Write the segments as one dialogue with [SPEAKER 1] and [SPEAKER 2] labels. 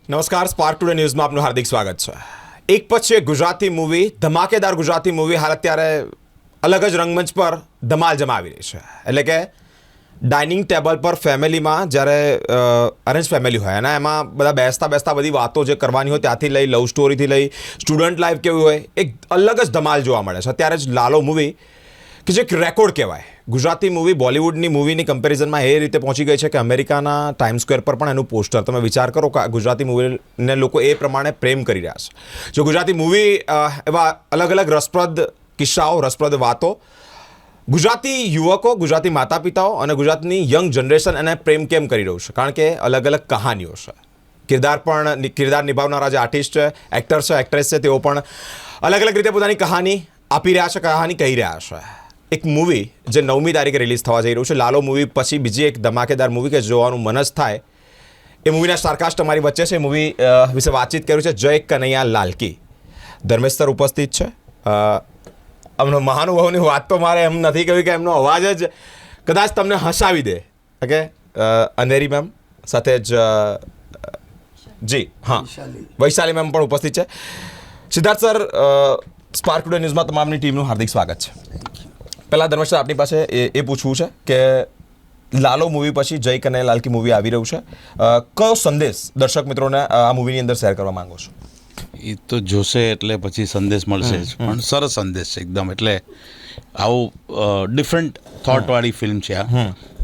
[SPEAKER 1] નમસ્કાર, spark today ન્યૂઝમાં આપનું હાર્દિક સ્વાગત છે. એક પછી એક ગુજરાતી મૂવી, ધમાકેદાર ગુજરાતી મૂવી હાલ અત્યારે અલગ જ રંગમંચ પર ધમાલ જમાવી રહી છે. એટલે કે ડાઇનિંગ ટેબલ પર ફેમિલીમાં જ્યારે અરેન્જ ફેમિલી હોય અને એમાં બધા બેસતા બધી વાતો જે કરવાની હોય ત્યાંથી લઈ લવ સ્ટોરીથી લઈ સ્ટુડન્ટ લાઈફ કેવી હોય એક અલગ જ ધમાલ જોવા મળે છે. અત્યારે જ લાલો મૂવી કે જે એક રેકોર્ડ કહેવાય, ગુજરાતી મૂવી બોલિવૂડની મૂવીની કમ્પેરિઝનમાં એ રીતે પહોંચી ગઈ છે કે અમેરિકાના ટાઈમ સ્ક્વેર પર પણ એનું પોસ્ટર, તમે વિચાર કરો કે ગુજરાતી મૂવીને લોકો એ પ્રમાણે પ્રેમ કરી રહ્યા છે. જો ગુજરાતી મૂવી એવા અલગ અલગ રસપ્રદ કિસ્સાઓ, રસપ્રદ વાતો, ગુજરાતી યુવકો, ગુજરાતી માતા પિતાઓ અને ગુજરાતની યંગ જનરેશન એને પ્રેમ કેમ કરી રહ્યું છે? કારણ કે અલગ અલગ કહાનીઓ છે. કિરદાર નિભાવનારા જે આર્ટિસ્ટ છે, એક્ટર છે, એક્ટ્રેસ છે, તેઓ પણ અલગ અલગ રીતે પોતાની કહાની આપી રહ્યા છે, કહાની કહી રહ્યા છે. એક મૂવી જે 9મી તારીખે રિલીઝ થવા જઈ રહ્યું છે, લાલો મૂવી પછી બીજી એક ધમાકેદાર મૂવી કે જોવાનું મન જ થાય, એ મૂવીના સ્ટારકાસ્ટ અમારી વચ્ચે છે. મૂવી વિશે વાતચીત કર્યું છે જય કનૈયા લાલકી. ધર્મેશ સર ઉપસ્થિત છે. એમનો મહાનુભાવની વાત તો મારે એમ નથી કહ્યું કે એમનો અવાજ જ કદાચ તમને હસાવી દે. ઓકે, અંધેરી મેમ સાથે જ જી હા વૈશાલી મેમ પણ ઉપસ્થિત છે. સિદ્ધાર્થ સર, સ્પાર્ક ટુડે ન્યૂઝમાં તમામની ટીમનું હાર્દિક સ્વાગત છે. પહેલાં ધર્મેશ સર, આપની પાસે એ પૂછવું છે કે લાલો મૂવી પછી જય કનૈયા લાલકી મૂવી આવી રહ્યું છે, કયો સંદેશ દર્શક મિત્રોને આ મૂવીની અંદર શેર કરવા માંગો છો?
[SPEAKER 2] એ તો જોશે એટલે પછી સંદેશ મળશે જ, પણ સરસ સંદેશ છે એકદમ. એટલે આવું ડિફરન્ટ થોટવાળી ફિલ્મ છે આ,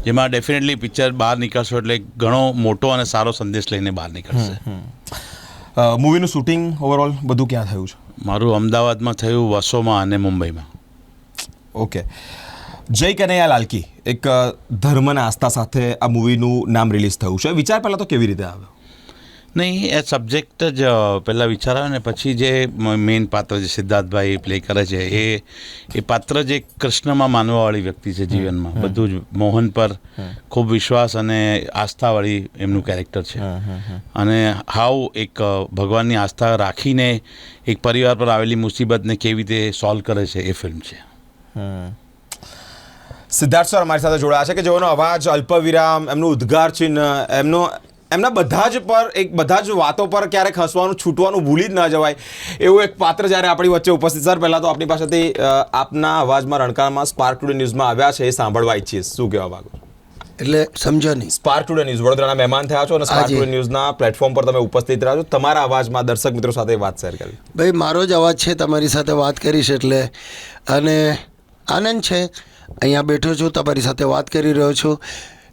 [SPEAKER 2] જેમાં ડેફિનેટલી પિક્ચર બહાર નીકળશો એટલે ઘણો મોટો અને સારો સંદેશ લઈને બહાર નીકળશે.
[SPEAKER 1] મૂવીનું શૂટિંગ ઓવરઓલ બધું ક્યાં થયું છે?
[SPEAKER 2] મારું અમદાવાદમાં થયું, વસોમાં અને મુંબઈમાં.
[SPEAKER 1] ઓકે, જય કનૈયા લાલકી એક ધર્મના આસ્થા સાથે આ મૂવીનું નામ રિલીઝ થયું છે. વિચાર પહેલાં તો કેવી રીતે આવ્યો?
[SPEAKER 2] નહીં, એ સબ્જેક્ટ જ પહેલાં વિચાર આવે ને પછી જે મેઇન પાત્ર જે સિદ્ધાર્થભાઈ પ્લે કરે છે એ પાત્ર જે કૃષ્ણમાં માનવાવાળી વ્યક્તિ છે જીવનમાં, બધું જ મોહન પર ખૂબ વિશ્વાસ અને આસ્થાવાળી એમનું કેરેક્ટર છે. અને હાવ એક ભગવાનની આસ્થા રાખીને એક પરિવાર પર આવેલી મુસીબતને કેવી રીતે સોલ્વ કરે છે એ ફિલ્મ છે.
[SPEAKER 1] સિદ્ધાર્થ સર અમારી સાથે જોડાયા છે કે જેઓનો અવાજ, અલ્પવિરામ, એમનું ઉદ્ગાર ચિહ્ન, એમના બધા જ વાતો પર ક્યારેક હસવાનું, છૂટવાનું ભૂલી જ ન જવાય એવું એક પાત્ર જ્યારે આપણી વચ્ચે ઉપસ્થિત. સર, પહેલાં તો આપની પાસેથી આપના અવાજમાં રણકારમાં સ્પાર્ક ટુડે ન્યૂઝમાં આવ્યા છે એ સાંભળવા ઈચ્છીએ, શું કહેવા માંગો?
[SPEAKER 3] એટલે સમજો નહીં,
[SPEAKER 1] સ્પાર્ક ટુડે ન્યૂઝ વડોદરાના મહેમાન થયા છો અને સ્પાર્ક ટુડે ન્યૂઝના પ્લેટફોર્મ પર તમે ઉપસ્થિત રહ્યા છો, તમારા અવાજમાં દર્શક મિત્રો સાથે વાત શેર કરી.
[SPEAKER 3] ભાઈ મારો જ અવાજ છે, તમારી સાથે વાત કરીશ એટલે, અને આનંદ છે. અહીંયા બેઠો છું, તમારી સાથે વાત કરી રહ્યો છું.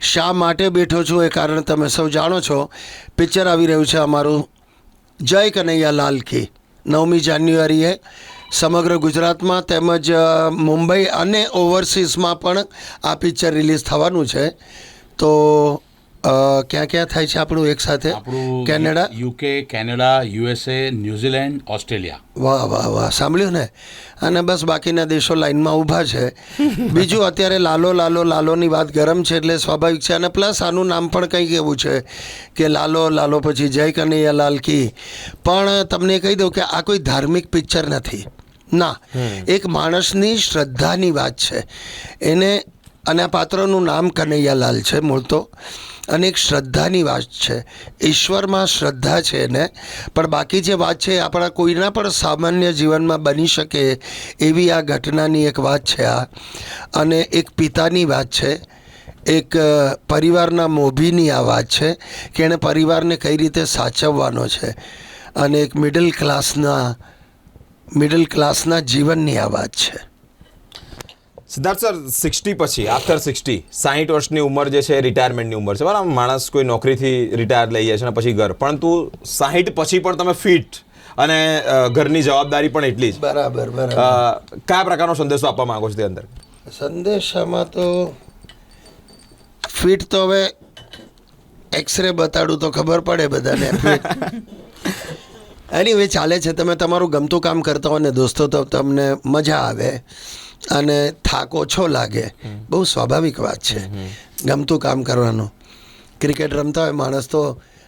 [SPEAKER 3] શા માટે બેઠો છું એ કારણ તમે સૌ જાણો છો. પિક્ચર આવી રહ્યું છે અમારું જય કનૈયા લાલકી, 9મી જાન્યુઆરીએ સમગ્ર ગુજરાતમાં તેમજ મુંબઈ અને ઓવરસીઝમાં પણ આ પિક્ચર રિલીઝ થવાનું છે. તો ક્યાં ક્યાં થાય છે આપણું એક સાથે? Canada,
[SPEAKER 2] UK, Canada, USA, New Zealand, Australia.
[SPEAKER 3] વાહ વાહ વાહ, સાંભળ્યું ને? અને બસ બાકીના દેશો લાઈનમાં ઊભા છે. બીજું, અત્યારે લાલોની વાત ગરમ છે એટલે સ્વાભાવિક છે. અને પ્લસ આનું નામ પણ કંઈક એવું છે કે લાલો પછી જય કનૈયા લાલકી. પણ તમને કહી દઉં કે આ કોઈ ધાર્મિક પિક્ચર નથી ના, એક માણસની શ્રદ્ધાની વાત છે. એને, અને આ પાત્રનું નામ કનૈયાલાલ છે મૂળ તો, અને એક શ્રદ્ધાની વાત છે. ઈશ્વરમાં શ્રદ્ધા છે એને, પણ બાકી જે વાત છે આપણા કોઈના પણ સામાન્ય જીવનમાં બની શકે એવી આ ઘટનાની એક વાત છે આ. અને એક પિતાની વાત છે, એક પરિવારના મોભીની આ વાત છે કે એણે પરિવારને કઈ રીતે સાચવવાનો છે, અને એક મિડલ ક્લાસના જીવનની આ વાત છે.
[SPEAKER 1] સિદ્ધાર્થ સર, 60 પછી, આફ્ટર 60, 60 વર્ષની ઉંમર જે છે રિટાયરમેન્ટની ઉંમર છે, બરાબર? માણસ કોઈ નોકરીથી રિટાયર લઈ જાય છે અને પછી ઘર, પરંતુ 60 પછી પણ તમે ફિટ અને ઘરની જવાબદારી પણ એટલી જ.
[SPEAKER 3] બરાબર.
[SPEAKER 1] કયા પ્રકારનો સંદેશો આપવા માંગો છો તે અંદર?
[SPEAKER 3] સંદેશામાં તો ફિટ તો હવે એક્સરે બતાડું તો ખબર પડે બધાને. એનીવે ચાલે છે. તમે તમારું ગમતું કામ કરતા હો ને દોસ્તો, તો તમને મજા આવે અને થાક ઓછો લાગે, બહુ સ્વાભાવિક વાત છે ગમતું કામ કરવાનું. ક્રિકેટ રમતા હોય માણસ તો,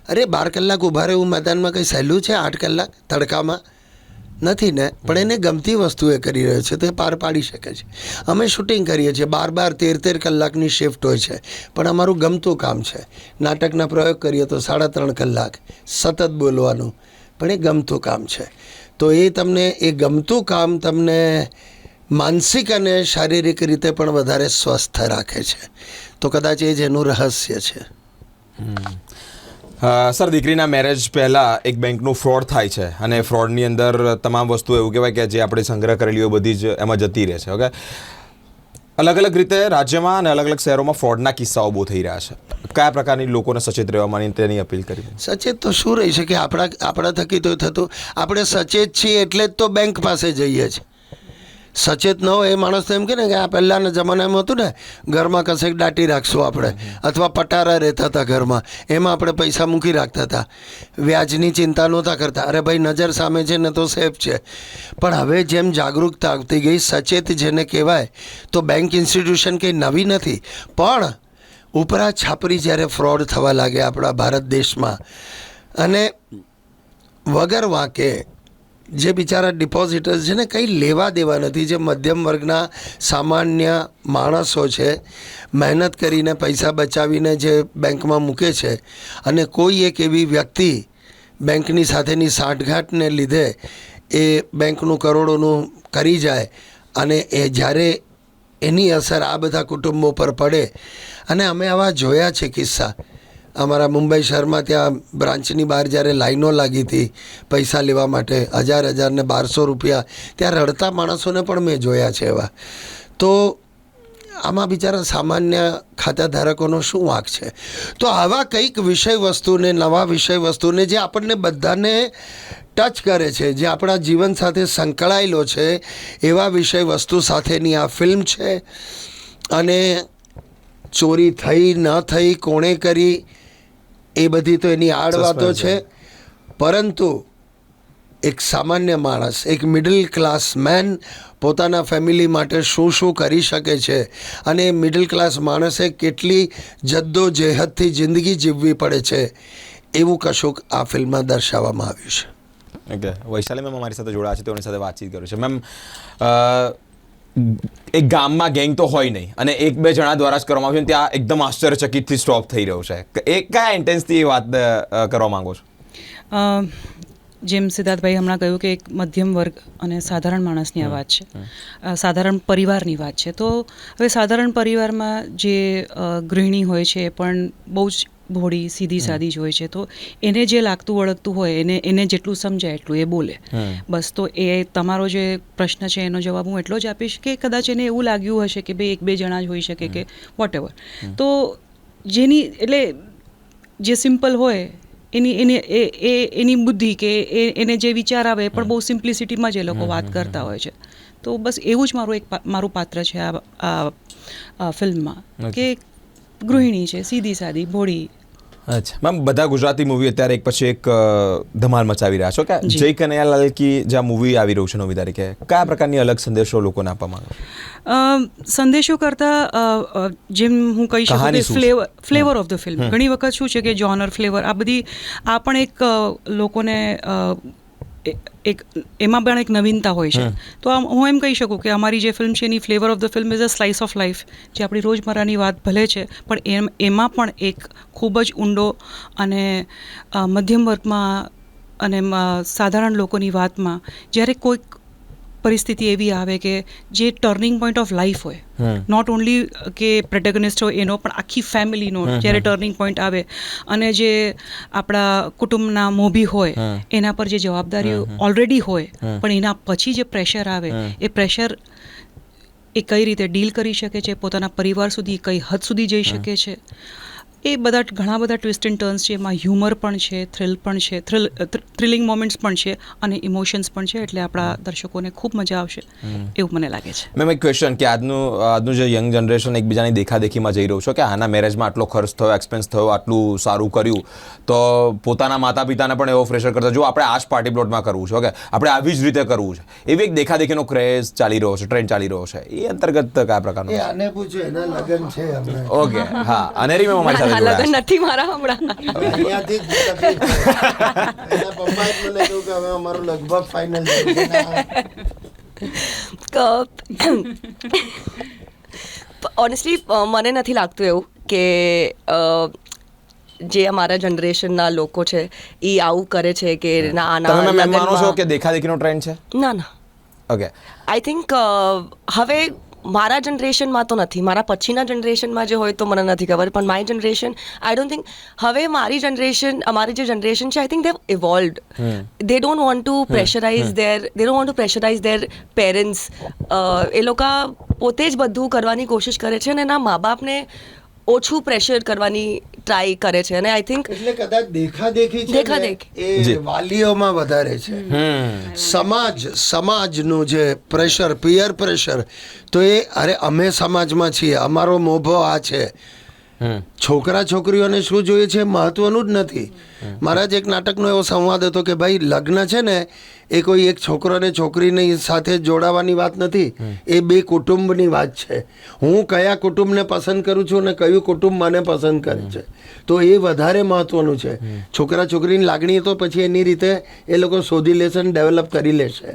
[SPEAKER 3] અરે 12 કલાક ઊભા રહેવું મેદાનમાં કંઈ સહેલું છે? 8 કલાક તડકામાં નથી ને, પણ એને ગમતી વસ્તુ એ કરી રહ્યો છે તો એ પાર પાડી શકે છે. અમે શૂટિંગ કરીએ છીએ 12-13 કલાકની શિફ્ટ હોય છે, પણ અમારું ગમતું કામ છે. નાટકના પ્રયોગ કરીએ તો 3.5 કલાક સતત બોલવાનું, પણ એ ગમતું કામ છે. તો એ તમને એ ગમતું કામ તમને માનસિક અને શારીરિક રીતે પણ વધારે સ્વસ્થ રાખે છે. તો કદાચ એ જ એનું રહસ્ય છે.
[SPEAKER 1] સર, દીકરીના મેરેજ પહેલાં એક બેંકનું ફ્રોડ થાય છે અને ફ્રોડની અંદર તમામ વસ્તુ એવું કહેવાય કે જે આપણે સંગ્રહ કરેલી હોય બધી જ એમાં જતી રહે છે. ઓકે, અલગ અલગ રીતે રાજ્યમાં અને અલગ અલગ શહેરોમાં ફ્રોડના કિસ્સાઓ બહુ થઈ રહ્યા છે. કયા પ્રકારની લોકોને સચેત રહેવાની તેની અપીલ કરી?
[SPEAKER 3] સચેત તો શું રહી શકે, આપણા થકી તો થતું. આપણે સચેત છીએ એટલે જ તો બેંક પાસે જઈએ છીએ. સચેત ન હોય એ માણસ તો એમ કહે ને કે આ પહેલાંના જમાનામાં હતું ને, ઘરમાં કશેક દાટી રાખશું આપણે, અથવા પટારા રહેતા હતા ઘરમાં, એમાં આપણે પૈસા મૂકી રાખતા હતા, વ્યાજની ચિંતા નહોતા કરતા. અરે ભાઈ, નજર સામે છે ને તો સેફ છે. પણ હવે જેમ જાગૃતતા આવતી ગઈ, સચેત જેને કહેવાય, તો બેંક ઇન્સ્ટિટ્યુશન કંઈ નવી નથી. પણ ઉપરા છાપરી જ્યારે ફ્રોડ થવા લાગે આપણા ભારત દેશમાં, અને વગર વાંકે જે બિચારા ડિપોઝિટર્સ છે ને, કંઈ લેવા દેવા નથી, જે મધ્યમ વર્ગના સામાન્ય માણસો છે, મહેનત કરીને પૈસા બચાવીને જે બેંકમાં મૂકે છે, અને કોઈ એક એવી વ્યક્તિ બેંકની સાથેની સાંઠગાંઠને લીધે એ બેંકનું કરોડોનું કરી જાય, અને એ જ્યારે એની અસર આ બધા કુટુંબો પર પડે. અને અમે આવા જોયા છે કિસ્સા. અમારા મુંબઈ શહેરમાં ત્યાં બ્રાન્ચની બહાર જ્યારે લાઈનો લાગી હતી પૈસા લેવા માટે, 1000 ને 1200 રૂપિયા, ત્યાં રડતા માણસોને પણ મેં જોયા છે એવા. તો આમાં બિચારા સામાન્ય ખાતાધારકોનો શું વાંક છે? તો આવા કંઈક વિષય વસ્તુને, નવા વિષય વસ્તુને જે આપણને બધાને ટચ કરે છે, જે આપણા જીવન સાથે સંકળાયેલો છે, એવા વિષય વસ્તુ સાથેની આ ફિલ્મ છે. અને ચોરી થઈ ન થઈ, કોણે કરી, એ બધી તો એની આડ વાતો છે. પરંતુ એક સામાન્ય માણસ, એક મિડલ ક્લાસ મેન પોતાના ફેમિલી માટે શું શું કરી શકે છે, અને મિડલ ક્લાસ માણસે કેટલી જદ્દોજહેદથી જિંદગી જીવવી પડે છે, એવું કશુંક આ ફિલ્મમાં દર્શાવવામાં આવ્યું છે.
[SPEAKER 1] ઓકે, વૈશાલી મેમ અમારી સાથે જોડાયા છે, તેઓની સાથે વાતચીત કરું છે. મેમ, એક ગામમાં ગેંગ તો હોય નહીં અને 1-2 જણા દ્વારા જ કરવામાં આવશે, ત્યાં એકદમ આશ્ચર્યચકિતથી સ્ટોપ થઈ રહ્યો છે. એ કયા ઇન્ટેન્સથી વાત કરવા માંગો છો?
[SPEAKER 4] જેમ સિદ્ધાર્થભાઈ હમણાં કહ્યું કે એક મધ્યમ વર્ગ અને સાધારણ માણસની આ વાત છે, સાધારણ પરિવારની વાત છે. તો હવે સાધારણ પરિવારમાં જે ગૃહિણી હોય છે એ પણ બહુ જ ભોળી સીધી સાદી જ હોય છે. તો એને જે લાગતું વળગતું હોય, એને જેટલું સમજાય એટલું એ બોલે, બસ. તો એ તમારો જે પ્રશ્ન છે એનો જવાબ હું એટલો જ આપીશ કે કદાચ એને એવું લાગ્યું હશે કે ભાઈ 1-2 જણા જ હોઈ શકે કે વોટેવર. તો જેની એટલે જે સિમ્પલ હોય એની બુદ્ધિ કે એને જે વિચાર આવે એ પણ બહુ સિમ્પ્લિસિટીમાં જ એ લોકો વાત કરતા હોય છે. તો બસ એવું જ મારું પાત્ર છે આ ફિલ્મમાં, કે ગૃહિણી છે, સીધી સાદી, ભોળી.
[SPEAKER 1] અચ્છા મેમ, બધા ગુજરાતી મૂવી અત્યારે એક પછી એક ધમાલ મચાવી રહ્યા છો. કે જય કનૈયાલાલ કી જે આ મૂવી આવી રહ્યું છે 9મી તારીખે, કયા પ્રકારની અલગ સંદેશો લોકોને આપવા માંગો?
[SPEAKER 4] સંદેશો કરતાં જેમ હું કહી શકું કે ફ્લેવર ઓફ ધ ફિલ્મ. ઘણી વખત શું છે કે જોનર, ફ્લેવર, આ પણ એક લોકોને એક એમાં પણ એક નવીનતા હોય છે. તો હું એમ કહી શકું કે અમારી જે ફિલ્મ છે એની flavour of the film is a slice of life, જે આપણી રોજમર્રાની વાત ભલે છે, પણ એમાં પણ એક ખૂબ જ ઊંડો અને મધ્યમ વર્ગમાં અને સાધારણ લોકોની વાતમાં જ્યારે કોઈક પરિસ્થિતિ એવી આવે કે જે ટર્નિંગ પોઈન્ટ ઓફ લાઈફ હોય, નોટ ઓનલી કે પ્રોટેગનિસ્ટ હોય એનો, પણ આખી ફેમિલીનો જ્યારે ટર્નિંગ પોઈન્ટ આવે, અને જે આપણા કુટુંબના મોભી હોય એના પર જે જવાબદારીઓ ઓલરેડી હોય, પણ એના પછી જે પ્રેશર આવે, એ પ્રેશર એ કઈ રીતે ડીલ કરી શકે છે, પોતાના પરિવાર સુધી કઈ હદ સુધી જઈ શકે છે, એ બધા ઘણા બધા ટ્વિસ્ટ એન્ડ ટર્ન્સ છે. એમાં હ્યુમર પણ છે, થ્રિલ પણ છે, થ્રિલિંગ મોમેન્ટ્સ પણ છે, અને ઇમોશન્સ પણ છે. એટલે આપણા દર્શકોને ખૂબ મજા આવશે એવું મને લાગે છે.
[SPEAKER 1] મેમ, એક ક્વેશ્ચન કે આજનું જે યંગ જનરેશન એકબીજાની દેખાદેખીમાં જઈ રહ્યું છે કે આના મેરેજમાં આટલો ખર્ચ થયો, એક્સપેન્સ થયો, આટલું સારું કર્યું, તો પોતાના માતા પિતાને પણ એવો પ્રેશર કરતા જો આપણે આ જ પાર્ટી પ્લોટમાં કરવું છે, ઓકે, આપણે આવી જ રીતે કરવું છે, એવી એક દેખાદેખીનો ક્રેઝ ચાલી રહ્યો છે, ટ્રેન્ડ ચાલી રહ્યો છે, એ અંતર્ગત કયા પ્રકારનો?
[SPEAKER 3] આને પૂછો, એના લગ્ન છે હમણાં.
[SPEAKER 1] ઓકે, હા. અનેરી મેમ અમારી સાથે
[SPEAKER 4] લગ્ન નથી મારા હમણાં.
[SPEAKER 3] અહીંયાથી જ તકલીફ છે. એના પપ્પાએ જ મને કહ્યું કે હવે અમારું લગભગ ફાઇનલ
[SPEAKER 5] ઓનેસ્ટલી મને નથી લાગતું એવું કે જે અમારા જનરેશનના લોકો છે એ આવું કરે છે કે ના
[SPEAKER 1] તમે મેમ એમ માનો છો
[SPEAKER 5] લગ્નમાં-
[SPEAKER 1] કે દેખાદેખીનો ટ્રેન્ડ છે?
[SPEAKER 5] ના ના
[SPEAKER 1] ઓકે.
[SPEAKER 5] આઈ થિંક હવે મારા જનરેશનમાં તો નથી, મારા પછીના જનરેશનમાં જે હોય તો મને નથી ખબર, પણ my generation I don't think હવે મારી જનરેશન, અમારી જે જનરેશન છે I think they evolved. They don't want to pressurise their parents. એ લોકો પોતે જ બધું કરવાની કોશિશ કરે છે અને એના મા બાપને ઓછું પ્રેશર કરવાની ટ્રાય કરે છે. અને આઈ થિંક
[SPEAKER 3] એટલે કદાચ દેખાદેખી છે ને,
[SPEAKER 5] દેખાદેખી.
[SPEAKER 3] એ વાલીઓમાં વધારે છે. સમાજનું જે પ્રેશર, પિયર પ્રેશર, તો એ અરે અમે સમાજમાં છીએ, અમારો મોભો આ છે. છોકરા છોકરીઓને શું જોઈએ છે મહત્વનું જ નથી. મારા જ એક નાટકનો એવો સંવાદ હતો કે ભાઈ લગ્ન છે ને એ કોઈ એક છોકરો અને છોકરીની સાથે જોડાવાની વાત નથી, એ બે કુટુંબની વાત છે. હું કયા કુટુંબને પસંદ કરું છું અને કયું કુટુંબ મને પસંદ કરે છે, તો એ વધારે મહત્વનું છે. છોકરા છોકરીની લાગણી તો પછી એની રીતે એ લોકો શોધી લેશે અને ડેવલપ કરી લેશે.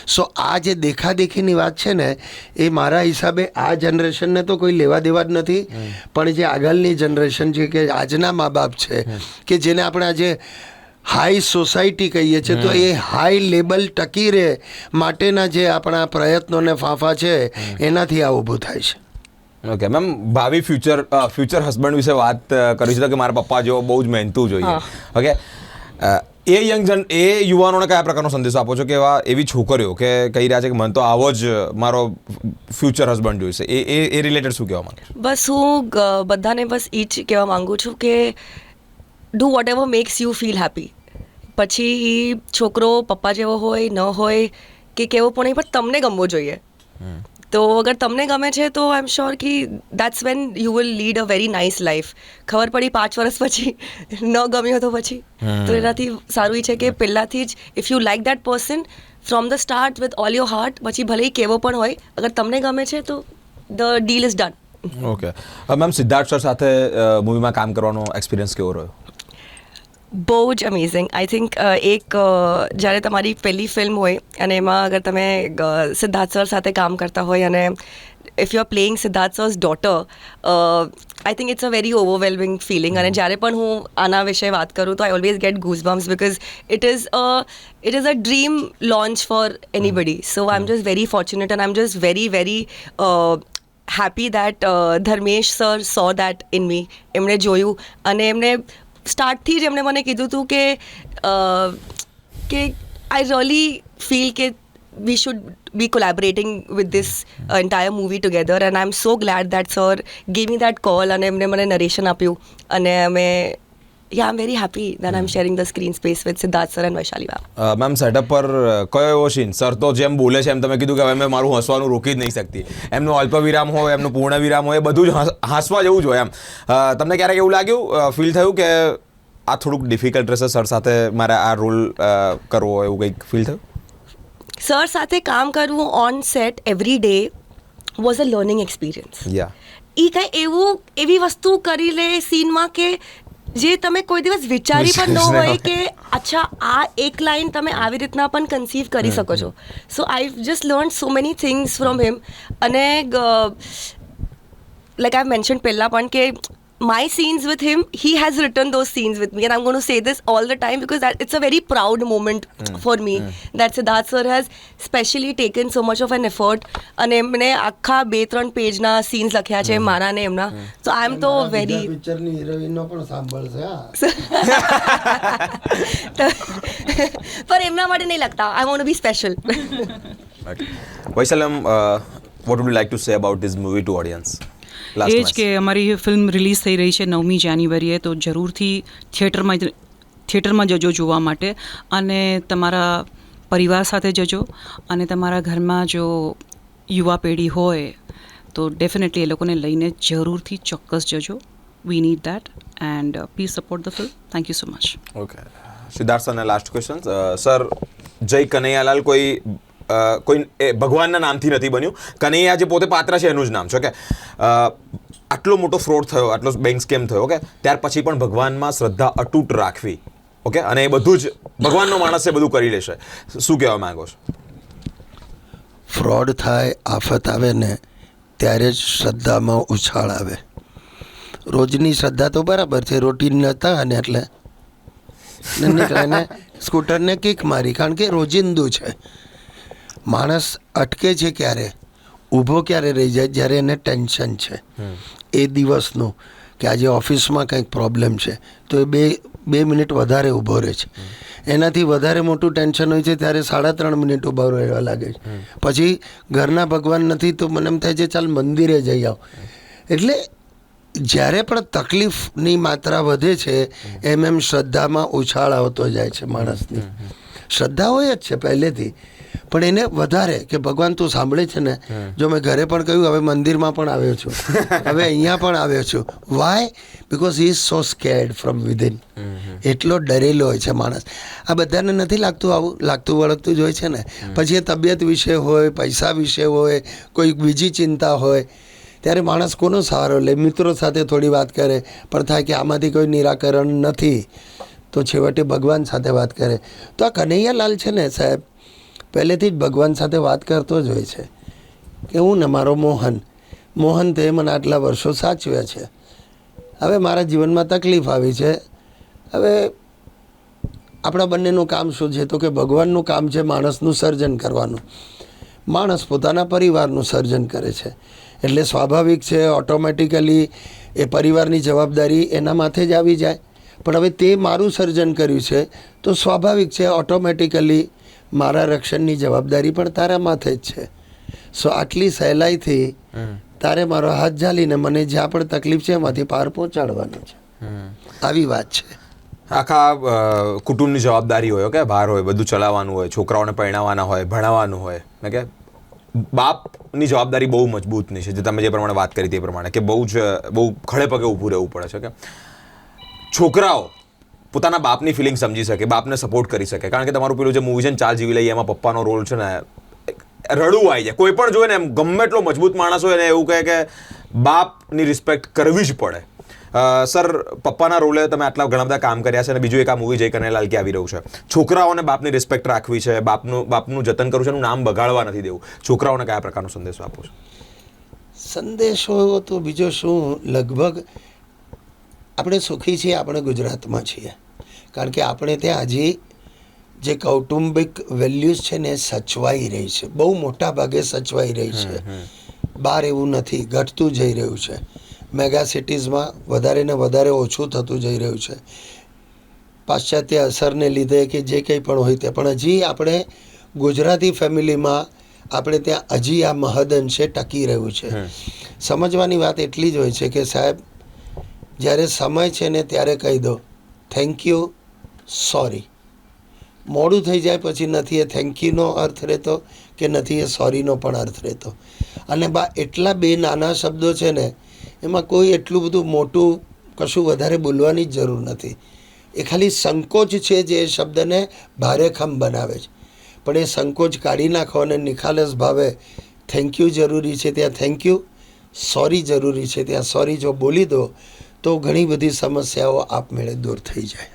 [SPEAKER 3] સો આ જે દેખાદેખીની વાત છે ને એ મારા હિસાબે આ જનરેશનને તો કોઈ લેવા દેવા જ નથી, પણ જે આગળની જનરેશન છે કે આજના મા બાપ છે કે જેને આપણે આજે હાઈ સોસાયટી કહીએ છીએ, તો એ હાઈ લેવલ ટકી રહે માટેના જે આપણા પ્રયત્નો ને ફાંફા છે એનાથી આ ઊભું થાય છે.
[SPEAKER 1] ઓકે મેમ, ભાવિ ફ્યુચર હસબન્ડ વિશે વાત કરી છે કે મારા પપ્પા જેવો બહુ જ મહેનતુ જોઈએ. ઓકે, એ યુવાનોને કયા પ્રકારનો સંદેશો આપો છો કે એવી છોકરીઓ કે કહી રહ્યા છે કે મને તો આવો જ મારો ફ્યુચર હસબન્ડ જોઈશે, એ રિલેટેડ શું કહેવા માંગે?
[SPEAKER 5] બસ હું બધાને બસ એ જ કહેવા માંગુ છું કે do vote ever makes you feel happy. પછી એ છોકરો પપ્પા જેવો હોય ન હોય કે કેવો પણ નહીં, પણ તમને ગમવો જોઈએ. તો અગર તમને ગમે છે તો આઈ એમ શ્યોર કે that's when you will lead a very nice life. ખબર પડી 5 વર્ષ પછી ન ગમ્યો તો પછી તો એનાથી સારું એ છે કે પહેલાંથી જ if you like that person from the start with all your heart, પછી ભલે એ કેવો પણ હોય, અગર તમને ગમે છે તો the deal is done.
[SPEAKER 1] Okay ma'am, Siddharth sir સાથે મૂવીમાં કામ કરવાનો એક્સપિરિયન્સ કેવો રહ્યો?
[SPEAKER 5] બહુ જ અમેઝિંગ. આઈ થિંક એક જ્યારે તમારી પહેલી ફિલ્મ હોય અને એમાં અગર તમે સિદ્ધાર્થ સર સાથે કામ કરતા હોય અને if you are playing Siddharth sir's daughter, I think it's a very overwhelming feeling. અને જ્યારે પણ હું આના વિશે વાત કરું તો I always get goosebumps because it is a dream launch for anybody. So I am just very fortunate and I am just very happy that Dharmesh sir saw that in me. એમણે જોયું અને એમણે સ્ટાર્ટથી જ એમણે મને કીધું હતું કે આઈ રિયલી ફીલ કે we should be collaborating with this entire movie together and I'm so glad that sir gave me that call અને એમણે મને નરેશન આપ્યું અને અમે I'm very happy that I'm sharing the screen space with Siddharth sir and Vaishali ma'am.
[SPEAKER 1] Ma'am, setup પર કયો એવો scene? Sir તો જેમ બોલે છે એમ તમે કીધું કે હવે મેં મારું હસવાનું રોકી જ નહીં શકતી. એમનું અલ્પ વિરામ હોય, એમનું પૂર્ણ વિરામ હોય, એ બધું જ હસવા જેવું જ હોય એમ. તમને ક્યારેક એવું લાગ્યું, ફીલ થયું કે આ થોડુંક ડિફિકલ્ટ રહેશે સર સાથે મારે આ રોલ કરવો, એવું કંઈક ફીલ થયું?
[SPEAKER 5] સર સાથે કામ કરવું on set every day was a learning experience. એ કંઈ એવી વસ્તુ કરી લે સીનમાં કે જે તમે કોઈ દિવસ વિચારી પણ ન હોય કે અચ્છા આ એક લાઈન તમે આવી રીતના પણ કન્સીવ કરી શકો છો. So I just learn so many things from him. અને લાઈક આઈ મેન્શન પહેલાં પણ કે my scenes with him, he has written those scenes with me and I'm going to say this all the time because it's a very proud moment for me that Siddharth sir has specially taken so much of an effort અને એમણે આખા 2-3 પેજના scenes લખ્યા છે મારા ને એમના. So I am તો very
[SPEAKER 3] પિક્ચરની હિરોઈનનો પણ સાંભળશે.
[SPEAKER 5] પર એમના માટે નહીં લખતા. I want to be special.
[SPEAKER 1] Vaishali ma'am, what would you like to say about this movie to audience?
[SPEAKER 4] એ જ કે અમારી ફિલ્મ રિલીઝ થઈ રહી છે 9મી જાન્યુઆરીએ, તો જરૂરથી થિયેટરમાં જજો જોવા માટે અને તમારા પરિવાર સાથે જજો. અને તમારા ઘરમાં જો યુવા પેઢી હોય તો ડેફિનેટલી એ લોકોને લઈને જરૂરથી ચોક્કસ જજો. We need that and please support the film. Thank you so much.
[SPEAKER 1] Okay, Siddharth સરને લાસ્ટ ક્વેશ્ચન. સર, જય કનૈયાલાલ કોઈ ભગવાનના નામથી નથી બન્યું. કનૈયા જે પોતે પાત્ર છે એનું જ નામ છે. ઓકે, આટલો મોટો ફ્રોડ થયો, આટલો બેંક સ્કેમ થયો, ઓકે, ત્યાર પછી પણ ભગવાનમાં શ્રદ્ધા અતૂટ રાખવી, ઓકે, અને એ બધું જ ભગવાનનો માણસ છે, બધું કરી લેશે. શું કહેવા માંગો છો?
[SPEAKER 3] ફ્રોડ થાય, આફત આવે ને ત્યારે જ શ્રદ્ધામાં ઉછાળ આવે. રોજની શ્રદ્ધા તો બરાબર છે, રોટી નહોતા અને એટલે નીકળે સ્કૂટરને કિક મારી, કારણ કે રોજિંદુ છે. માણસ અટકે છે ક્યારે, ઊભો ક્યારે રહી જાય, જ્યારે એને ટેન્શન છે એ દિવસનું, કે આજે ઓફિસમાં કંઈક પ્રોબ્લેમ છે તો એ બે મિનિટ વધારે ઊભો રહે છે. એનાથી વધારે મોટું ટેન્શન હોય છે ત્યારે 3.5 મિનિટ ઊભો રહેવા લાગે છે. પછી ઘરના ભગવાન નથી તો મને એમ થાય છે ચાલ મંદિરે જઈ આવ. એટલે જ્યારે પણ તકલીફની માત્રા વધે છે એમ શ્રદ્ધામાં ઉછાળ આવતો જાય છે માણસની. શ્રદ્ધા હોય જ છે પહેલેથી, પણ એને વધારે કે ભગવાન તું સાંભળે છે ને. જો મેં ઘરે પણ કહ્યું, હવે મંદિરમાં પણ આવ્યો છું, હવે અહીંયા પણ આવ્યો છું. Why? Because he is so scared from within. એટલો ડરેલો હોય છે માણસ. આ બધાને નથી લાગતું, આવું લાગતું વળગતું જ હોય છે ને. પછી એ તબિયત વિશે હોય, પૈસા વિશે હોય, કોઈ બીજી ચિંતા હોય, ત્યારે માણસ કોનો સહારો લે? મિત્રો સાથે થોડી વાત કરે, પણ થાય કે આમાંથી કોઈ નિરાકરણ નથી, તો છેવટે ભગવાન સાથે વાત કરે. તો આ કનૈયાલાલ છે ને સાહેબ, પહેલેથી જ ભગવાન સાથે વાત કરતો જ હોય છે કે હું ને મારો મોહન તે મને આટલા વર્ષો સાચવ્યા છે, હવે મારા જીવનમાં તકલીફ આવી છે, હવે આપણા બંનેનું કામ શું છે? તો કે ભગવાનનું કામ છે માણસનું સર્જન કરવાનું. માણસ પોતાના પરિવારનું સર્જન કરે છે, એટલે સ્વાભાવિક છે ઓટોમેટિકલી એ પરિવારની જવાબદારી એના માથે જ આવી જાય. પણ હવે તે મારું સર્જન કર્યું છે તો સ્વાભાવિક છે ઓટોમેટિકલી મારા રક્ષણની જવાબદારી પણ તારા માથે જ છે. સો આટલી સહેલાઈથી તારે મારો હાથ ઝાલીને મને જ્યાં પણ તકલીફ છે એમાંથી પાર પહોંચાડવાનો છે. આવી વાત છે.
[SPEAKER 1] આખા કુટુંબની જવાબદારી હોય, કે ભાર હોય, બધું ચલાવવાનું હોય, છોકરાઓને પરણાવવાના હોય, ભણાવવાનું હોય, કે બાપની જવાબદારી બહુ મજબૂતની છે, જે તમે જે પ્રમાણે વાત કરી તે પ્રમાણે, કે બહુ ખડે પગે ઊભું રહેવું પડે છે. કે છોકરાઓ પોતાના બાપની ફિલિંગ સમજી શકે, બાપને સપોર્ટ કરી શકે. કારણ કે તમારું પેલું જે મૂવી છે ને, ચાલ જીવી લઈએ, એમાં પપ્પાનો રોલ છે ને, રડવું આવી જાય. કોઈ પણ જોવે ને, એમ ગમે એટલો મજબૂત માણસ હોય ને એવું કહે કે બાપની રિસ્પેક્ટ કરવી જ પડે. સર, પપ્પાના રોલે તમે આટલા ઘણા બધા કામ કર્યા છે, અને બીજું એક આ મૂવી જય કનૈયાલાલ કે આવી રહ્યું છે. છોકરાઓને બાપની રિસ્પેક્ટ રાખવી છે, બાપનું જતન કરવું છે, એનું નામ બગાડવા નથી દેવું. છોકરાઓને કયા પ્રકારનો સંદેશો આપો છો?
[SPEAKER 3] સંદેશો તો બીજો શું, લગભગ આપણે સુખી છીએ, આપણે ગુજરાતમાં છીએ, કારણ કે આપણે ત્યાં હજી જે કૌટુંબિક વેલ્યુઝ છે ને એ સચવાઈ રહી છે, બહુ મોટા ભાગે સચવાઈ રહી છે. બહાર એવું નથી, ઘટતું જઈ રહ્યું છે. મેગા સિટીઝમાં વધારે ને વધારે ઓછું થતું જઈ રહ્યું છે, પાશ્ચાત્ય અસરને લીધે કે જે કંઈ પણ હોય તે. પણ હજી આપણે ગુજરાતી ફેમિલીમાં આપણે ત્યાં હજી આ મહદઅંશે ટકી રહ્યું છે. સમજવાની વાત એટલી જ હોય છે કે સાહેબ, જ્યારે સમય છે ને ત્યારે કહી દો થેન્ક યુ, સોરી. મોડું થઈ જાય પછી નથી એ થેન્ક યુનો અર્થ રહેતો, કે નથી એ સોરીનો પણ અર્થ રહેતો. અને એટલા બે નાના શબ્દો છે ને, એમાં કોઈ એટલું બધું મોટું કશું વધારે બોલવાની જ જરૂર નથી. એ ખાલી સંકોચ છે જે એ શબ્દને ભારેખમ બનાવે છે. પણ એ સંકોચ કાઢી નાખો અને નિખાલસ ભાવે થેન્ક યુ જરૂરી છે ત્યાં થેન્ક યુ, સોરી જરૂરી છે ત્યાં સોરી જો બોલી દો તો ઘણી બધી સમસ્યાઓ આપમેળે દૂર થઈ જાય.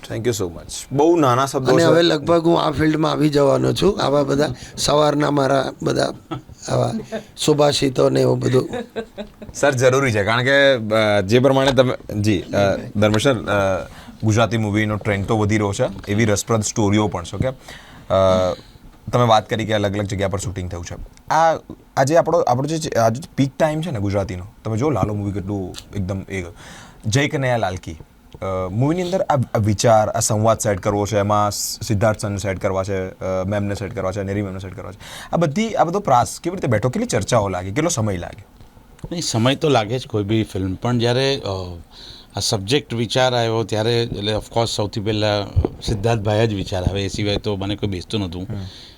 [SPEAKER 1] Thank you so much. બહુ નાના શબ્દો
[SPEAKER 3] અને
[SPEAKER 1] છે.
[SPEAKER 3] હવે લગભગ હું આ ફિલ્ડમાં આવી જવાનો છું. આવા બધા સવારના મારા બધા આવા સુભાષિતો ને એવું બધું
[SPEAKER 1] સર જરૂરી છે, કારણ કે જે પ્રમાણે તમે ધર્મેશ સર, ગુજરાતી મૂવીનો ટ્રેન્ડ તો વધી રહ્યો છે, એવી રસપ્રદ સ્ટોરીઓ પણ છે. કે તમે વાત કરી કે અલગ અલગ જગ્યા પર શૂટિંગ થયું છે. આજે આપણો જે આજે પીક ટાઈમ છે ને ગુજરાતીનો, તમે જો લાલો મૂવી કેટલું એકદમ જય કનૈયાલાલ કી મૂવીની અંદર આ વિચાર, આ સંવાદ સેટ કરવો છે, એમાં સિદ્ધાર્થ સનને સેટ કરવા છે, મેમને સેટ કરવા છે, નેરી મેમને સેટ કરવા છે, આ બધો પ્રાસ કેવી રીતે બેઠો, કેટલી ચર્ચાઓ લાગી, કેટલો સમય લાગ્યો?
[SPEAKER 2] નહીં, સમય તો લાગે જ કોઈ બી ફિલ્મ, પણ જ્યારે આ સબ્જેક્ટ વિચાર આવ્યો ત્યારે એટલે ઓફકોર્સ સૌથી પહેલાં સિદ્ધાર્થભાઈ જ વિચાર આવે, એ સિવાય તો મને કોઈ બેસતું નહોતું.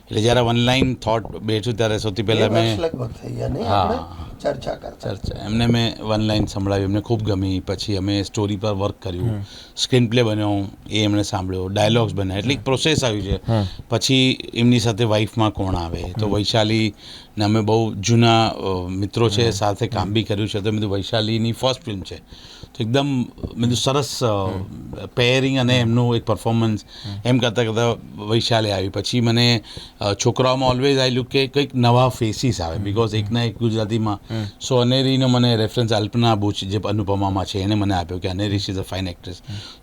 [SPEAKER 2] એટલે જ્યારે વન લાઈન થોટ બેઠું ત્યારે સૌથી પહેલાં મેં
[SPEAKER 3] લગભગ થઈ ગયા નહીં
[SPEAKER 2] હા.
[SPEAKER 3] આપણે ચર્ચા કરતા
[SPEAKER 2] ચર્ચા એમને મેં વન લાઈન સંભળાવી, એમને ખૂબ ગમી. પછી અમે સ્ટોરી પર વર્ક કર્યું, સ્ક્રીન પ્લે બન્યો, એ એમણે સાંભળ્યો, ડાયલોગ્સ બન્યા, એટલે એક પ્રોસેસ આવી છે. પછી એમની સાથે વાઇફમાં કોણ આવે, તો વૈશાલીને અમે બહુ જૂના મિત્રો છે, સાથે કામ બી કર્યું છે. તો મેં કીધું વૈશાલીની ફર્સ્ટ ફિલ્મ છે, તો એકદમ મેં કીધું સરસ પેરિંગ અને એમનું એક પરફોર્મન્સ એમ કરતાં કરતાં વૈશાલી આવી. પછી મને છોકરાઓમાં ઓલવેઝ આવેલું કે કંઈક નવા ફેસીસ આવે, બિકોઝ એકના એક ગુજરાતીમાં સો અનેરીનો મને રેફરન્સ અલ્પના બુચ જે અનુપમામાં છે એને મને આપ્યો કે અનેરી ઇઝ અ ફાઇન એક્ટ્રેસ.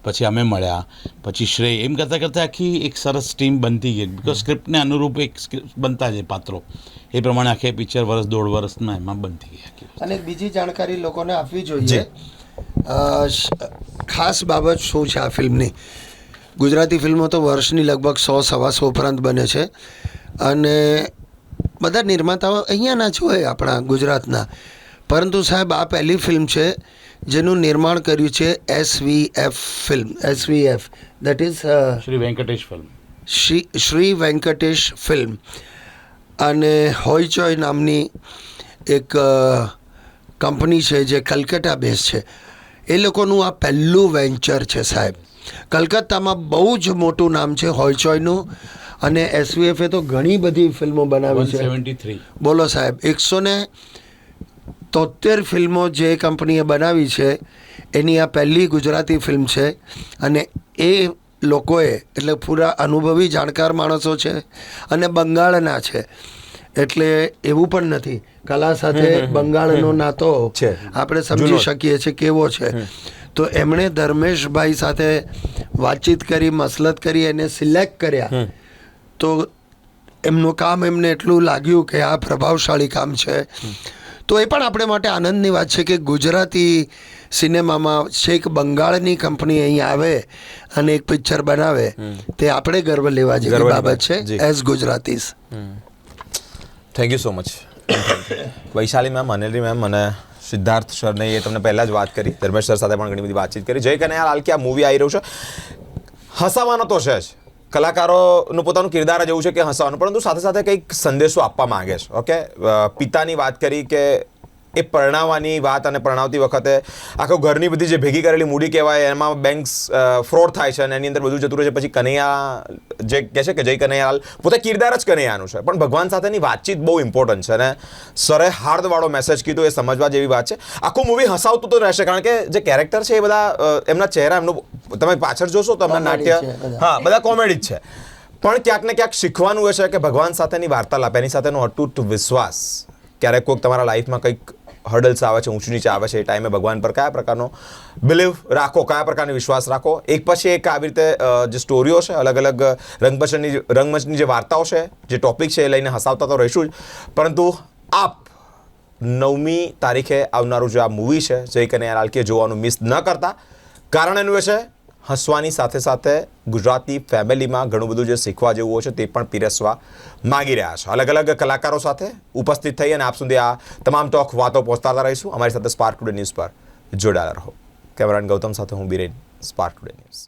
[SPEAKER 2] પછી અમે મળ્યા, પછી શ્રેય, એમ કરતાં કરતાં આખી એક સરસ ટીમ બનતી ગઈ, બિકોઝ સ્ક્રિપ્ટને અનુરૂપ એક સ્ક્રિપ્ટ બનતા જાય પાત્રો, એ પ્રમાણે આખી પિક્ચર વર્ષ 1.5 વર્ષમાં એમાં બનતી ગઈ આખી.
[SPEAKER 3] અને બીજી જાણકારી લોકોને આપવી જોઈએ. ખાસ બાબત શું છે આ ફિલ્મની? ગુજરાતી ફિલ્મો તો વર્ષની લગભગ 100-125 ઉપરાંત બને છે, અને બધા નિર્માતાઓ અહીંયાના જ હોય આપણા ગુજરાતના, પરંતુ સાહેબ આ પહેલી ફિલ્મ છે જેનું નિર્માણ કર્યું છે SVF film. SVF that is
[SPEAKER 2] Shri Venkatesh film,
[SPEAKER 3] Shri Venkatesh film, અને હોઈચોય નામની એક કંપની છે જે કલકત્તા બેઝ છે. એ લોકોનું આ પહેલું વેન્ચર છે સાહેબ. કલકત્તામાં બહુ જ મોટું નામ છે હોઈચોયનું, અને SVF એ તો ઘણી બધી ફિલ્મો બનાવી છે.
[SPEAKER 2] 173
[SPEAKER 3] બોલો સાહેબ, 173 ફિલ્મો જે કંપનીએ બનાવી છે, એની આ પહેલી ગુજરાતી ફિલ્મ છે. અને એ લોકોએ, એટલે પૂરા અનુભવી જાણકાર માણસો છે અને બંગાળના છે, એટલે એવું પણ નથી, કલા સાથે બંગાળનો નાતો
[SPEAKER 1] છે,
[SPEAKER 3] આપણે સમજી શકીએ છીએ કેવો છે. તો એમણે ધર્મેશભાઈ સાથે વાતચીત કરી, મસલત કરી, એને સિલેક્ટ કર્યા. તો એમનું કામ એમને એટલું લાગ્યું કે આ પ્રભાવશાળી કામ છે. તો એ પણ આપણે માટે આનંદની વાત છે કે ગુજરાતી સિનેમામાં છેક બંગાળની કંપની અહીં આવે અને એક પિક્ચર બનાવે, તે આપણે ગર્વ લેવા જેવી બાબત છે as Gujaratis.
[SPEAKER 1] Thank you so much Vaishali ma'am, અનિલરી મેમ અને સિદ્ધાર્થ સરને એ તમને પહેલાં જ વાત કરી, ધર્મેશ સર સાથે પણ ઘણી બધી વાતચીત કરી. જય કનૈયાલાલ કે આ મૂવી આવી રહ્યું છે, હસાવાનો તો છે જ, કલાકારોનું પોતાનું કિરદાર જ એવું છે કે હસાવાનું, પરંતુ સાથે સાથે કંઈક સંદેશો આપવા માંગે છે. ઓકે, પિતાની વાત કરી કે એ પરણાવવાની વાત, અને પરણાવતી વખતે આખો ઘરની બધી જે ભેગી કરેલી મૂડી કહેવાય એમાં બેંક્સ ફ્રોડ થાય છે અને એની અંદર બધું જતું રહે છે. પછી કનૈયા જે કહે છે કે જય કનૈયાલાલ પોતે કિરદાર જ કનૈયાનું છે, પણ ભગવાન સાથેની વાતચીત બહુ ઇમ્પોર્ટન્ટ છે, અને સરે હાર્દવાળો મેસેજ કીધો, એ સમજવા જેવી વાત છે. આખું મૂવી હસાવતું તો રહેશે, કારણ કે જે કેરેક્ટર છે એ બધા એમના ચહેરા, એમનું તમે પાછળ જોશો તો એમના નાટ્ય, હા, બધા કોમેડી જ છે, પણ ક્યાંક ને ક્યાંક શીખવાનું એ છે કે ભગવાન સાથેની વાર્તાલાપ, એની સાથેનો અતૂટ વિશ્વાસ. ક્યારેક કોઈક તમારા લાઈફમાં કંઈક હર્ડલ્સ આવે છે, ઊંચું નીચે આવે છે, એ ટાઈમે ભગવાન પર કયા પ્રકારનો બિલીવ રાખો, કયા પ્રકારનો વિશ્વાસ રાખો. એક પછી એક આવી રીતે જે સ્ટોરીઓ છે, અલગ અલગ રંગમંચની જે વાર્તાઓ છે, જે ટોપિક છે, એ લઈને હસાવતા તો રહીશું જ, પરંતુ આપ 9મી તારીખે આવનારું જે આ મૂવી છે જય કનૈયાલાલ કે જોવાનું મિસ ન કરતા. કારણ એનું એ છે હસવાની સાથે સાથે ગુજરાતી ફેમિલીમાં ઘણું બધું જે શીખવા જેવું હોય છે તે પણ પીરસવા માગી રહ્યા છે. અલગ અલગ કલાકારો સાથે ઉપસ્થિત થઈ અને આપ સુધી આ તમામ ટોક વાતો પહોંચતા રહીશું. અમારી સાથે સ્પાર્ક ટુડે ન્યૂઝ પર જોડાયેલા રહો. કેમેરામેન ગૌતમ સાથે હું બિરેન, સ્પાર્ક ટુડે ન્યૂઝ.